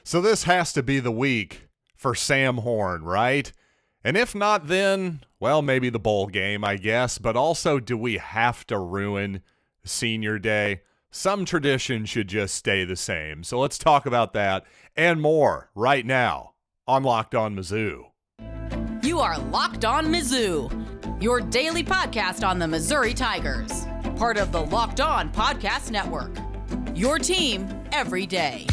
So this has to be the week for Sam Horn, right? And if not, then, well, maybe the bowl game, I guess. But also, do we have to ruin Senior Day? Some tradition should just stay the same. So let's talk about that and more right now on Locked On Mizzou. You are Locked On Mizzou, your daily podcast on the Missouri Tigers. Part of the Locked On Podcast Network, your team every day.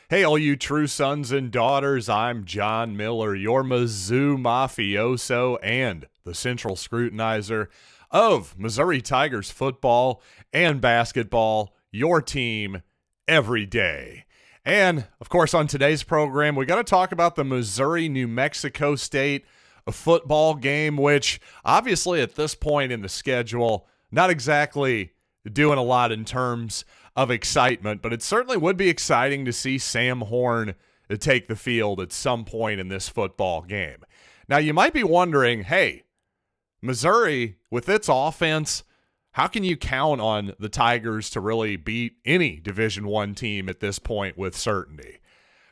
Hey, all you true sons and daughters, I'm John Miller, your Mizzou mafioso and the central scrutinizer of Missouri Tigers football and basketball, your team every day. And, of course, on today's program, we got to talk about the Missouri-New Mexico State football game, which obviously at this point in the schedule, not exactly doing a lot in terms of excitement, but it certainly would be exciting to see Sam Horn take the field at some point in this football game. Now, you might be wondering, hey, Missouri, with its offense, how can you count on the Tigers to really beat any Division I team at this point with certainty?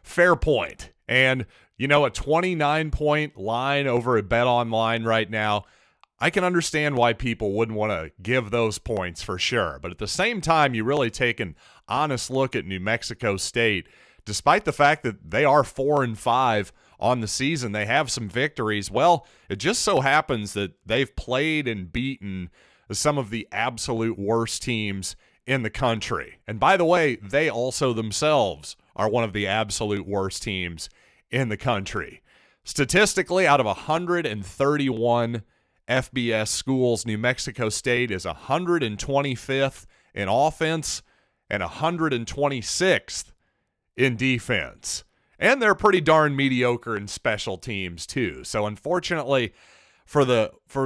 Fair point. And, you know, a 29-point line over at BetOnline right now, I can understand why people wouldn't want to give those points for sure. But at the same time, you really take an honest look at New Mexico State. Despite the fact that they are 4-5 on the season, they have some victories. Well, it just so happens that they've played and beaten some of the absolute worst teams in the country. And by the way, they also themselves are one of the absolute worst teams in the country. Statistically, out of 131 FBS schools, New Mexico State is 125th in offense and 126th in defense. And they're pretty darn mediocre in special teams too. So unfortunately for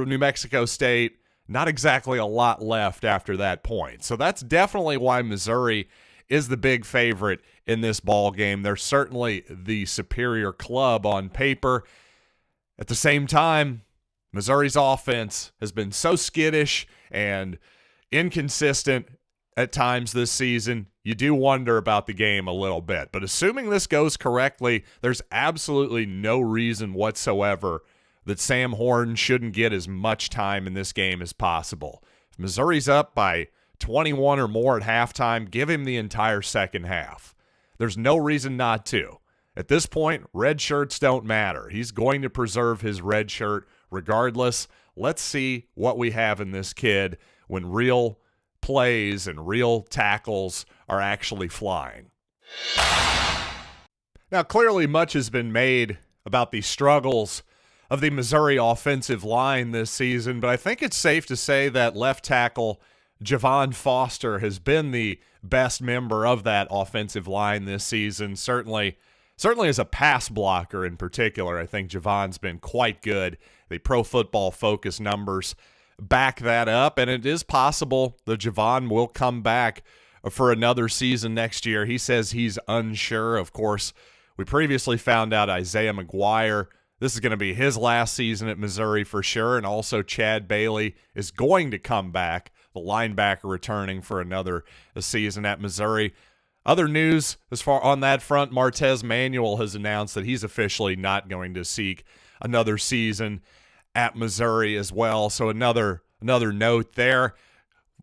New Mexico State, not exactly a lot left after that point. So that's definitely why Missouri is the big favorite in this ball game. They're certainly the superior club on paper. At the same time, Missouri's offense has been so skittish and inconsistent at times this season, you do wonder about the game a little bit. But assuming this goes correctly, there's absolutely no reason whatsoever that Sam Horn shouldn't get as much time in this game as possible. If Missouri's up by 21 or more at halftime, give him the entire second half. There's no reason not to. At this point, red shirts don't matter. He's going to preserve his red shirt regardless. Let's see what we have in this kid when real plays and real tackles are actually flying. Now, clearly much has been made about the struggles of the Missouri offensive line this season, but I think it's safe to say that left tackle Javon Foster has been the best member of that offensive line this season. Certainly as a pass blocker in particular, I think Javon's been quite good. The Pro Football Focus numbers back that up, and it is possible that Javon will come back for another season next year. He says he's unsure. Of course, we previously found out Isaiah McGuire, this is going to be his last season at Missouri for sure, and also Chad Bailey is going to come back, the linebacker returning for another season at Missouri. Other news as far on that front, Martez Manuel has announced that he's officially not going to seek another season at Missouri as well. So another note there.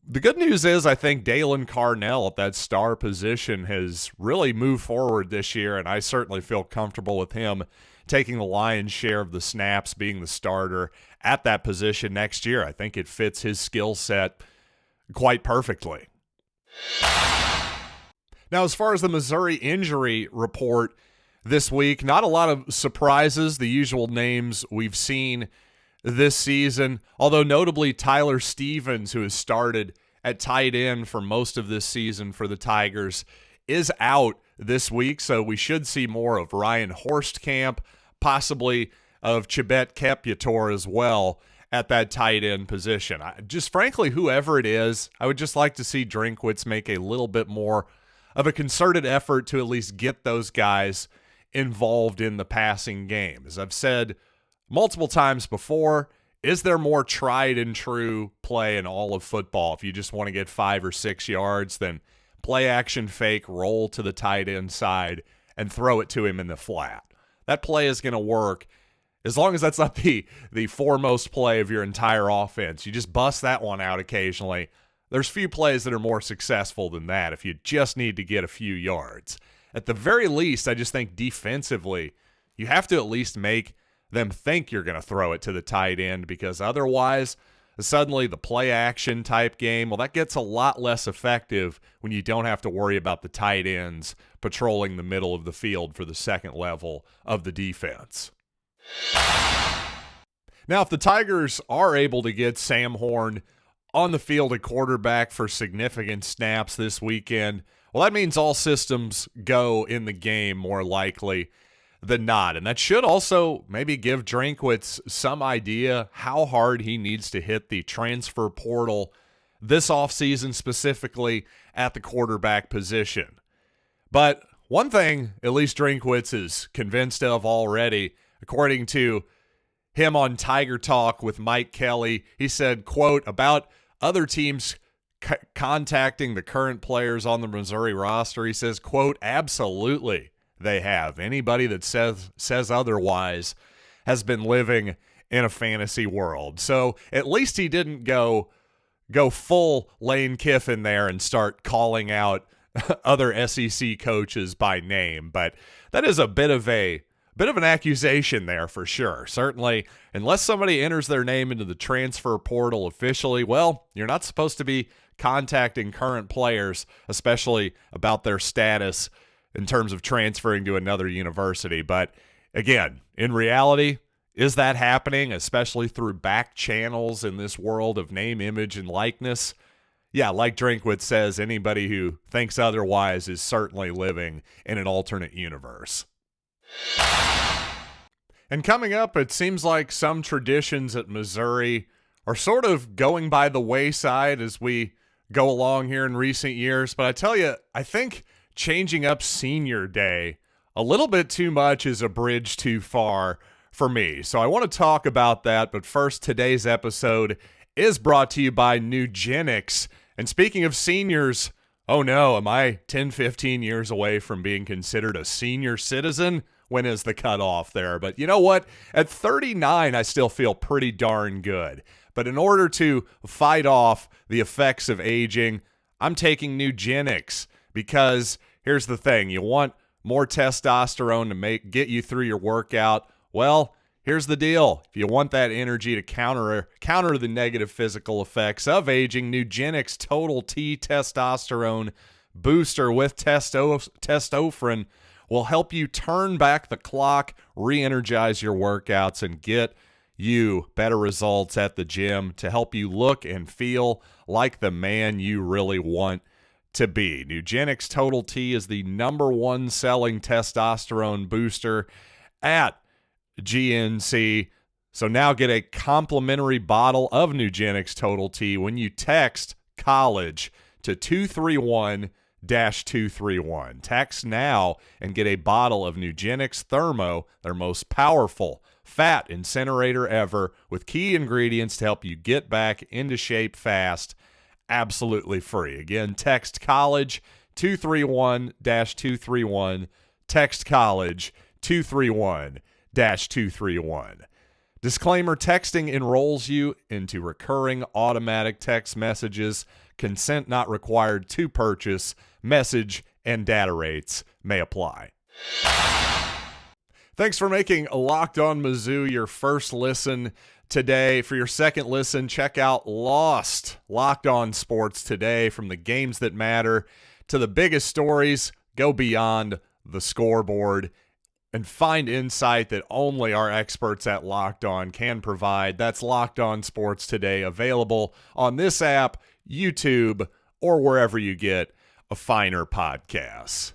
The good news is I think Dalen Carnell at that star position has really moved forward this year, and I certainly feel comfortable with him taking the lion's share of the snaps, being the starter at that position next year. I think it fits his skill set quite perfectly. Now, as far as the Missouri injury report this week, not a lot of surprises, the usual names we've seen this season, although notably Tyler Stevens, who has started at tight end for most of this season for the Tigers, is out this week, so we should see more of Ryan Horstkamp, possibly of Chibet Kepiator as well at that tight end position. Just frankly, whoever it is, I would just like to see Drinkwitz make a little bit more of a concerted effort to at least get those guys involved in the passing game. As I've said multiple times before, is there more tried and true play in all of football? If you just want to get 5 or 6 yards, then play action fake, roll to the tight end side, and throw it to him in the flat. That play is going to work as long as that's not the foremost play of your entire offense. You just bust that one out occasionally. There's few plays that are more successful than that if you just need to get a few yards. At the very least, I just think defensively, you have to at least make them think you're going to throw it to the tight end, because otherwise, suddenly the play action type game, well, that gets a lot less effective when you don't have to worry about the tight ends patrolling the middle of the field for the second level of the defense. Now, if the Tigers are able to get Sam Horn on the field at quarterback for significant snaps this weekend, well, that means all systems go in the game more likely than not. And that should also maybe give Drinkwitz some idea how hard he needs to hit the transfer portal this offseason, specifically at the quarterback position. But one thing at least Drinkwitz is convinced of already, according to him on Tiger Talk with Mike Kelly, he said, quote, about other teams contacting the current players on the Missouri roster, he says, quote, absolutely they have. Anybody that says otherwise has been living in a fantasy world. So at least he didn't go full Lane Kiffin there and start calling out other SEC coaches by name. But that is a bit of an accusation there for sure. Certainly, unless somebody enters their name into the transfer portal officially, well, you're not supposed to be contacting current players, especially about their status in terms of transferring to another university. But again, in reality, is that happening, especially through back channels in this world of name, image, and likeness? Yeah, like Drinkwitz says, anybody who thinks otherwise is certainly living in an alternate universe. And coming up, it seems like some traditions at Missouri are sort of going by the wayside as we go along here in recent years. But I tell you, I think changing up Senior Day a little bit too much is a bridge too far for me. So I want to talk about that. But first, today's episode is brought to you by Nugenix. And speaking of seniors, oh no, am I 10, 15 years away from being considered a senior citizen? When is the cutoff there? But you know what? At 39, I still feel pretty darn good. But in order to fight off the effects of aging, I'm taking Nugenix, because here's the thing. You want more testosterone to get you through your workout? Well, here's the deal. If you want that energy to counter the negative physical effects of aging, Nugenix Total T Testosterone Booster with testosterone will help you turn back the clock, re-energize your workouts, and get you better results at the gym to help you look and feel like the man you really want to be. Nugenix Total T is the #1 selling testosterone booster at GNC. So now get a complimentary bottle of Nugenix Total T when you text college to 231-231. Text now and get a bottle of Nugenix Thermo, their most powerful fat incinerator ever, with key ingredients to help you get back into shape fast, absolutely free. Again, text college 231-231. Text college 231-231. Disclaimer: texting enrolls you into recurring automatic text messages. Consent not required to purchase. Message and data rates may apply. Thanks for making Locked On Mizzou your first listen today. For your second listen, check out Lost, Locked On Sports Today. From the games that matter to the biggest stories, go beyond the scoreboard and find insight that only our experts at Locked On can provide. That's Locked On Sports Today, available on this app, YouTube, or wherever you get a finer podcasts.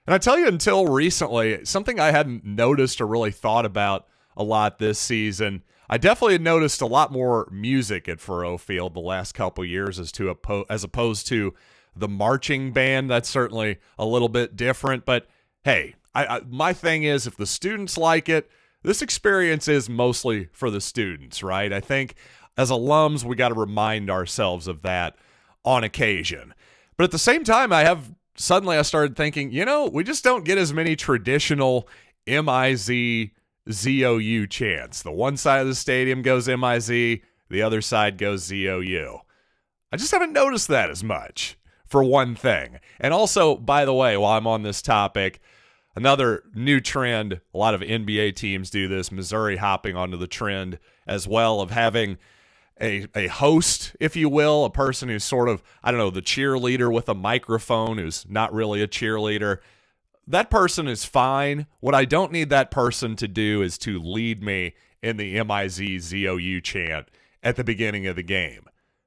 And I tell you, until recently, something I hadn't noticed or really thought about a lot this season, I definitely had noticed a lot more music at Faurot Field the last couple years as opposed to the marching band. That's certainly a little bit different, but hey, My thing is, if the students like it, this experience is mostly for the students, right? I think as alums, we got to remind ourselves of that on occasion. But at the same time, I started thinking, we just don't get as many traditional M-I-Z-Z-O-U chants. The one side of the stadium goes M-I-Z, the other side goes Z-O-U. I just haven't noticed that as much, for one thing. And also, by the way, while I'm on this topic, another new trend, a lot of NBA teams do this, Missouri hopping onto the trend as well, of having a host, if you will, a person who's sort of, the cheerleader with a microphone who's not really a cheerleader. That person is fine. What I don't need that person to do is to lead me in the M-I-Z-Z-O-U chant at the beginning of the game.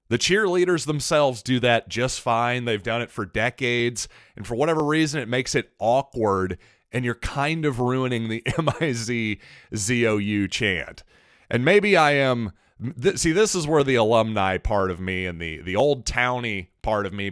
The cheerleaders themselves do that just fine. They've done it for decades, and for whatever reason, it makes it awkward, and you're kind of ruining the M-I-Z-Z-O-U chant. And maybe I am... this is where the alumni part of me and the old townie part of me,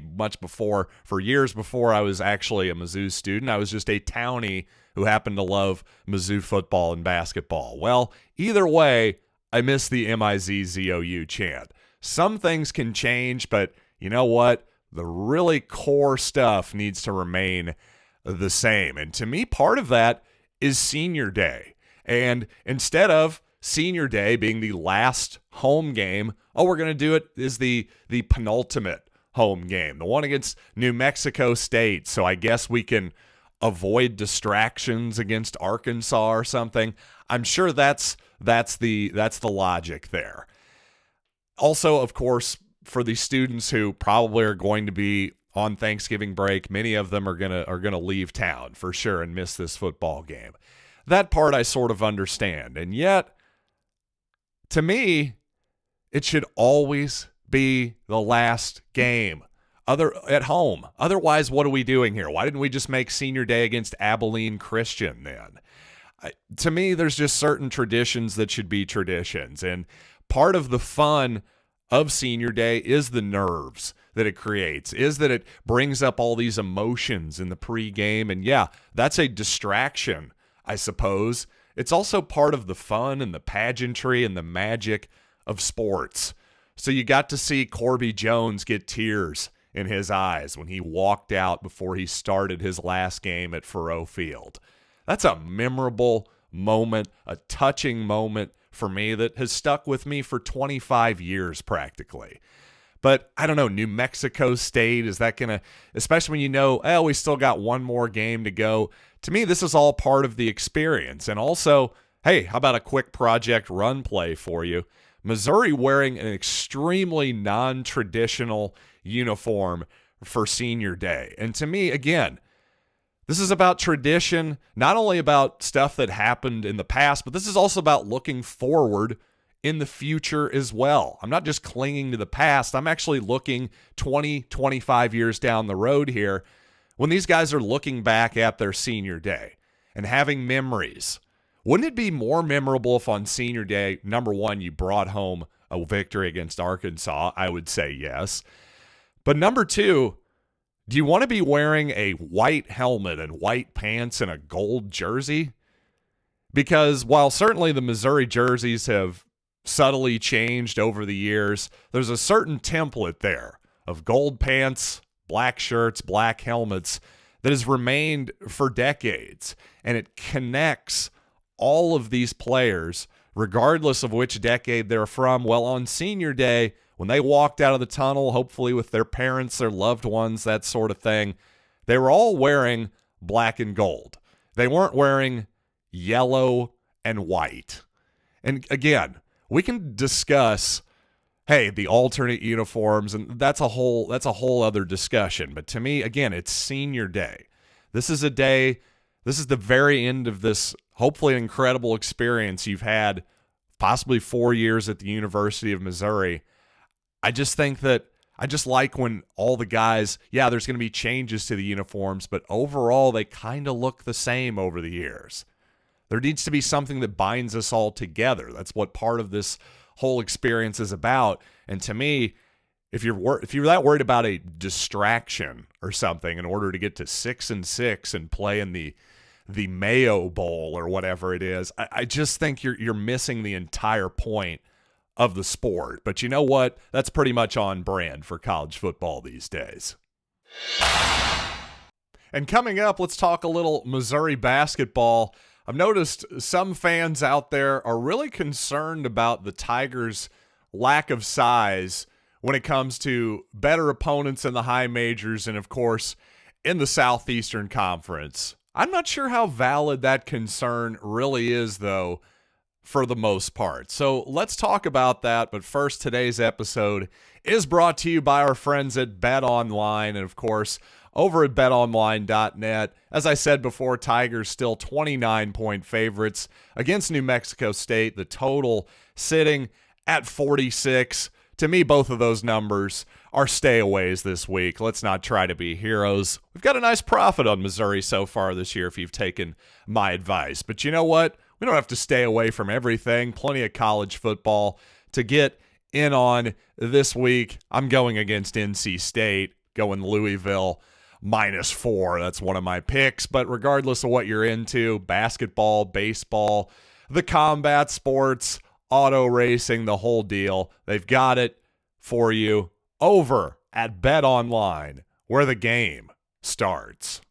for years before I was actually a Mizzou student, I was just a townie who happened to love Mizzou football and basketball. Well, either way, I miss the M-I-Z-Z-O-U chant. Some things can change, but you know what? The really core stuff needs to remain the same. And to me, part of that is senior day. And instead of senior day being the last home game, we're going to do it is the penultimate home game, the one against New Mexico State. So I guess we can avoid distractions against Arkansas or something. I'm sure that's the logic there. Also, of course, for the students who probably are going to be on Thanksgiving break, many of them are gonna leave town for sure and miss this football game. That part I sort of understand, and yet, to me, it should always be the last game at home. Otherwise, what are we doing here? Why didn't we just make senior day against Abilene Christian then? To me, there's just certain traditions that should be traditions, and part of the fun of senior day is the nerves that it creates, is that it brings up all these emotions in the pregame, and yeah, that's a distraction, I suppose. It's also part of the fun and the pageantry and the magic of sports. So you got to see Corby Jones get tears in his eyes when he walked out before he started his last game at Faurot Field. That's a memorable moment, a touching moment for me that has stuck with me for 25 years practically. But I don't know, New Mexico State, is that going to, especially when we still got one more game to go. To me, this is all part of the experience. And also, hey, how about a quick project run play for you? Missouri wearing an extremely non-traditional uniform for senior day. And to me, again, this is about tradition, not only about stuff that happened in the past, but this is also about looking forward in the future as well. I'm not just clinging to the past. I'm actually looking 20, 25 years down the road here when these guys are looking back at their senior day and having memories. Wouldn't it be more memorable if on senior day, number one, you brought home a victory against Arkansas? I would say yes. But number two, do you want to be wearing a white helmet and white pants and a gold jersey? Because while certainly the Missouri jerseys have subtly changed over the years, there's a certain template there of gold pants, black shirts, black helmets that has remained for decades. And it connects all of these players, regardless of which decade they're from. Well, on senior day, when they walked out of the tunnel, hopefully with their parents, their loved ones, that sort of thing, they were all wearing black and gold. They weren't wearing yellow and white. And again, we can discuss, hey, the alternate uniforms, and that's a whole other discussion. But to me, again, it's senior day. This is the very end of this, hopefully incredible experience you've had, possibly 4 years at the University of Missouri. I just think that I just like when all the guys, yeah, there's going to be changes to the uniforms, but overall they kind of look the same over the years. There needs to be something that binds us all together. That's what part of this whole experience is about. And to me, if you're that worried about a distraction or something in order to get to 6-6 and play in the the Mayo Bowl or whatever it is. I just think you're missing the entire point of the sport. But you know what? That's pretty much on brand for college football these days. And coming up, let's talk a little Missouri basketball. I've noticed some fans out there are really concerned about the Tigers' lack of size when it comes to better opponents in the high majors and, of course, in the Southeastern Conference. I'm not sure how valid that concern really is, though, for the most part. So let's talk about that. But first, today's episode is brought to you by our friends at BetOnline. And, of course, over at betonline.net. As I said before, Tigers still 29-point favorites against New Mexico State. The total sitting at 46. To me, both of those numbers are stayaways this week. Let's not try to be heroes. We've got a nice profit on Missouri so far this year if you've taken my advice. But you know what? We don't have to stay away from everything. Plenty of college football to get in on this week. I'm going against NC State, going Louisville -4. That's one of my picks. But regardless of what you're into, basketball, baseball, the combat sports, auto racing, the whole deal, they've got it for you over at BetOnline, where the game starts.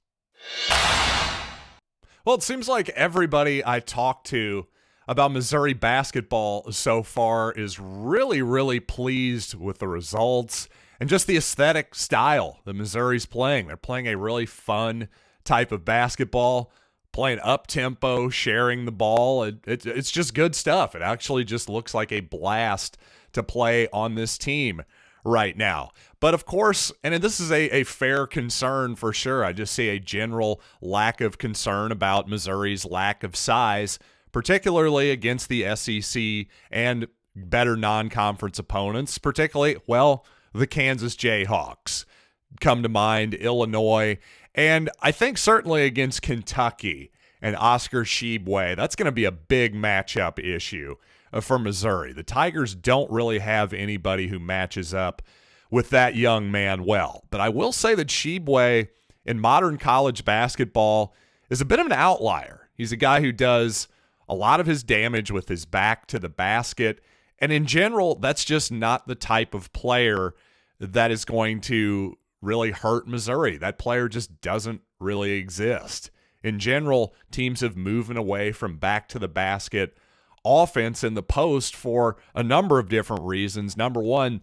Well, it seems like everybody I talk to about Missouri basketball so far is really, really pleased with the results and just the aesthetic style that Missouri's playing. They're playing a really fun type of basketball, playing up-tempo, sharing the ball. It's just good stuff. It actually just looks like a blast to play on this team right now. But of course, and this is a fair concern for sure, I just see a general lack of concern about Missouri's lack of size, particularly against the SEC and better non-conference opponents, particularly, well, the Kansas Jayhawks come to mind, Illinois, and I think certainly against Kentucky and Oscar Tshiebwe. That's going to be a big matchup issue for Missouri. The Tigers don't really have anybody who matches up with that young man well. But I will say that Tshiebwe in modern college basketball is a bit of an outlier. He's a guy who does a lot of his damage with his back to the basket. And in general, that's just not the type of player that is going to really hurt Missouri. That player just doesn't really exist. In general, teams have moved away from back to the basket offense in the post for a number of different reasons. Number one,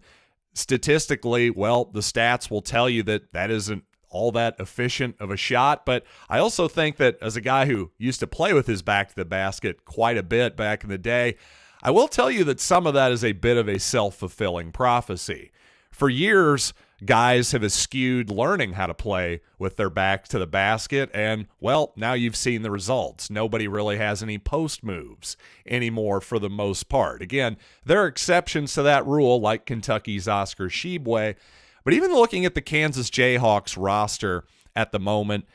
statistically, well, the stats will tell you that that isn't all that efficient of a shot. But I also think that as a guy who used to play with his back to the basket quite a bit back in the day, I will tell you that some of that is a bit of a self-fulfilling prophecy. For years, guys have eschewed learning how to play with their back to the basket, and, well, now you've seen the results. Nobody really has any post moves anymore for the most part. Again, there are exceptions to that rule, like Kentucky's Oscar Tshiebwe, but even looking at the Kansas Jayhawks roster at the moment,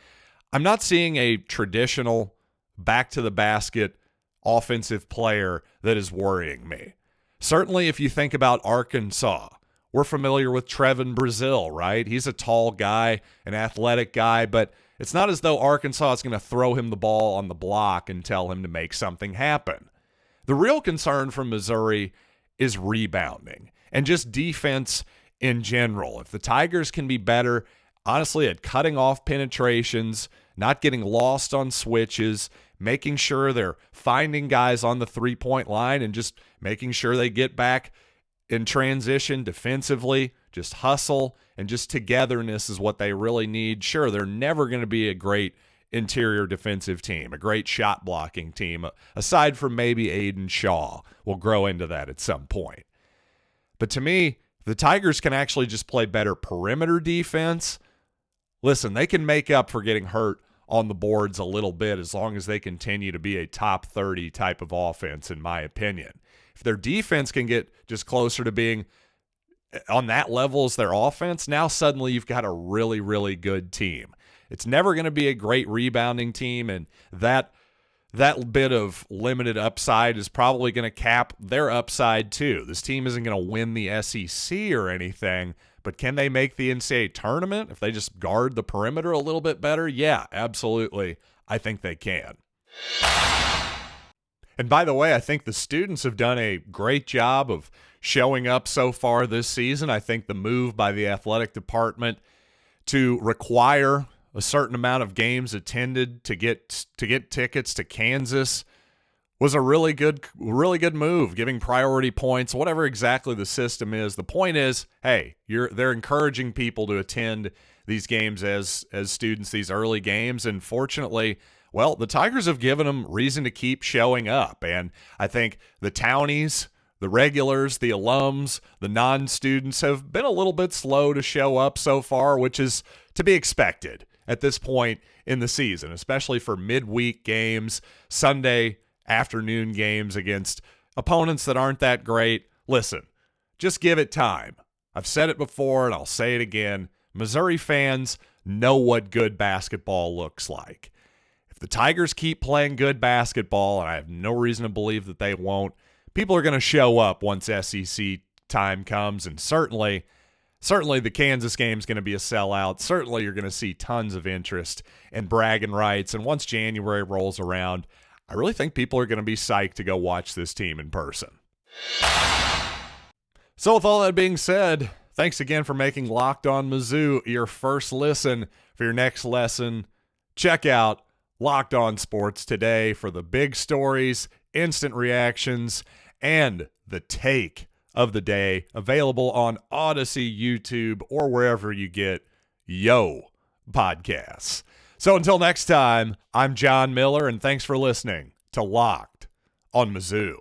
I'm not seeing a traditional back-to-the-basket offensive player that is worrying me. Certainly, if you think about Arkansas, we're familiar with Trevin Brazil, right? He's a tall guy, an athletic guy, but it's not as though Arkansas is going to throw him the ball on the block and tell him to make something happen. The real concern from Missouri is rebounding and just defense in general. If the Tigers can be better, honestly, at cutting off penetrations, not getting lost on switches, making sure they're finding guys on the three-point line and just making sure they get back in transition defensively, just hustle and just togetherness is what they really need. Sure, they're never going to be a great interior defensive team, a great shot blocking team, aside from maybe Aiden Shaw. We'll grow into that at some point. But to me, the Tigers can actually just play better perimeter defense. Listen, they can make up for getting hurt on the boards a little bit as long as they continue to be a top 30 type of offense, in my opinion. If their defense can get just closer to being on that level as their offense, now suddenly you've got a really, really good team. It's never going to be a great rebounding team, and that bit of limited upside is probably going to cap their upside too. This team isn't going to win the SEC or anything, but can they make the NCAA tournament if they just guard the perimeter a little bit better? Yeah, absolutely. I think they can. And by the way, I think the students have done a great job of showing up so far this season. I think the move by the athletic department to require a certain amount of games attended to get tickets to Kansas was a really good move, giving priority points, whatever exactly the system is. The point is, hey, they're encouraging people to attend these games as students, these early games, and fortunately, well, the Tigers have given them reason to keep showing up, and I think the townies, the regulars, the alums, the non-students have been a little bit slow to show up so far, which is to be expected at this point in the season, especially for midweek games, Sunday afternoon games against opponents that aren't that great. Listen, just give it time. I've said it before and I'll say it again. Missouri fans know what good basketball looks like. If the Tigers keep playing good basketball, and I have no reason to believe that they won't, people are going to show up once SEC time comes, and certainly the Kansas game is going to be a sellout. Certainly you're going to see tons of interest and bragging rights, and once January rolls around, I really think people are going to be psyched to go watch this team in person. So with all that being said, thanks again for making Locked On Mizzou your first listen. For your next lesson, check out Locked On Sports Today for the big stories, instant reactions, and the take of the day, available on Odyssey, YouTube, or wherever you get podcasts. So until next time, I'm John Miller, and thanks for listening to Locked On Mizzou.